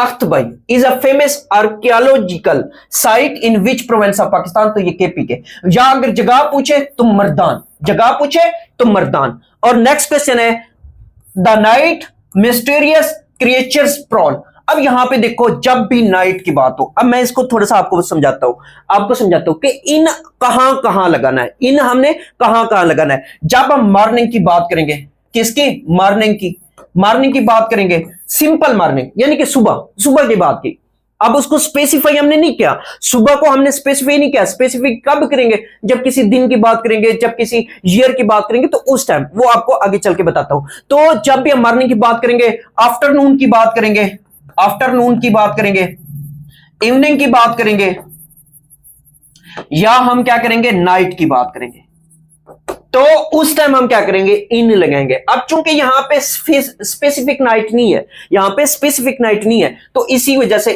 तख्तबाई is a famous archaeological site in which province of Pakistan, तो ये KP के। या अगर जगह पूछे तो मर्दान, जगह पूछे तो मर्दान। और नेक्स्ट क्वेश्चन है the night mysterious creatures prawn. अब यहां पे देखो, जब भी नाइट की बात हो, अब मैं इसको थोड़ा सा आपको समझाता हूं कि इन कहां कहां लगाना है, इन हमने कहां कहां लगाना है। जब हम मॉर्निंग की बात करेंगे, किसकी? मॉर्निंग की बात करेंगे, सिंपल मॉर्निंग यानी कि सुबह की बात की। अब उसको स्पेसिफाई हमने नहीं किया, सुबह को हमने स्पेसिफाई नहीं किया। स्पेसिफाई कब करेंगे? जब किसी दिन की बात करेंगे, जब किसी ईयर की बात करेंगे, तो उस टाइम वो आपको आगे चल के बताता हूं। तो जब भी हम मॉर्निंग की बात करेंगे, आफ्टरनून की बात करेंगे, इवनिंग की बात करेंगे, या हम क्या करेंगे? नाइट की बात करेंगे। तो उस टाइम हम क्या करेंगे? इन लगाएंगे। अब चूंकि यहां पे स्पेसिफिक नाइट नहीं है, तो इसी वजह से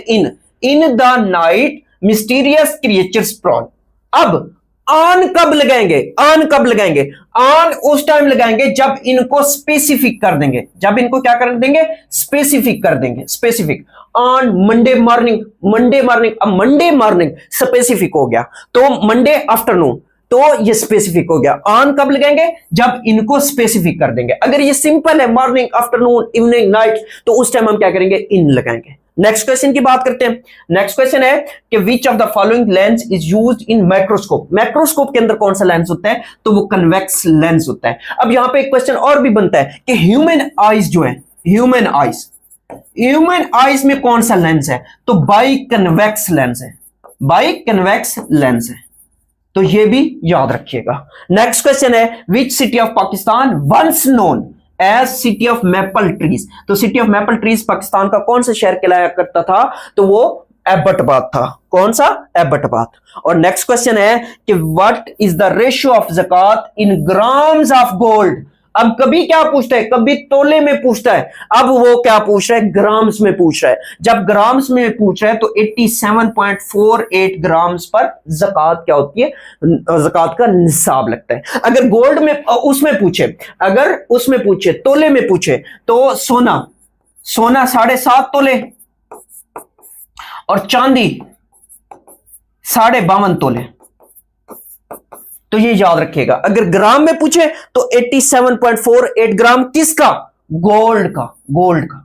in the night mysterious creatures prawn. अब ऑन कब लगाएंगे? ऑन उस टाइम लगाएंगे जब इनको स्पेसिफिक कर देंगे। जब इनको क्या कर देंगे? स्पेसिफिक कर देंगे। Specific on Monday morning. अब मंडे मॉर्निंग स्पेसिफिक हो गया, तो मंडे आफ्टरनून, तो ये स्पेसिफिक हो गया। ऑन कब लगाएंगे? जब इनको स्पेसिफिक कर देंगे। अगर ये सिंपल है, मॉर्निंग, आफ्टरनून, इवनिंग, नाइट, तो उस टाइम हम क्या करेंगे? इन लगाएंगे। नेक्स्ट क्वेश्चन की बात करते हैं। नेक्स्ट क्वेश्चन है कि which of the following lens is used in microscope. Microscope के अंदर कौन सा लेंस होता है? तो वो कन्वेक्स लेंस होता है। अब यहां पे एक क्वेश्चन और भी बनता है कि ह्यूमन आईज जो है, ह्यूमन आईज में कौन सा लेंस है? तो बाई कन्वेक्स लेंस है। तो ये भी याद रखिएगा। नेक्स्ट क्वेश्चन है which city of Pakistan once known as city of maple trees. तो city of maple trees Pakistan का कौन सा शहर कहलाया करता था? तो वो एबटबाद था। कौन सा? एबटबाद। और नेक्स्ट क्वेश्चन है कि what is the ratio of zakat in grams of gold. अब कभी क्या पूछता है? कभी तोले में पूछता है, अब वो क्या पूछ रहा है? ग्राम्स में पूछ रहा है। जब ग्राम्स में पूछ रहा है तो 87.48 ग्राम्स पर ज़कात क्या होती है? ज़कात का निसाब लगता है। अगर गोल्ड में उसमें पूछे, तोले में पूछे, तो सोना 7.5 तोले और चांदी 52.5 तोले। तो ये याद रखिएगा। अगर ग्राम में पूछे तो 87.48 ग्राम किसका? गोल्ड का।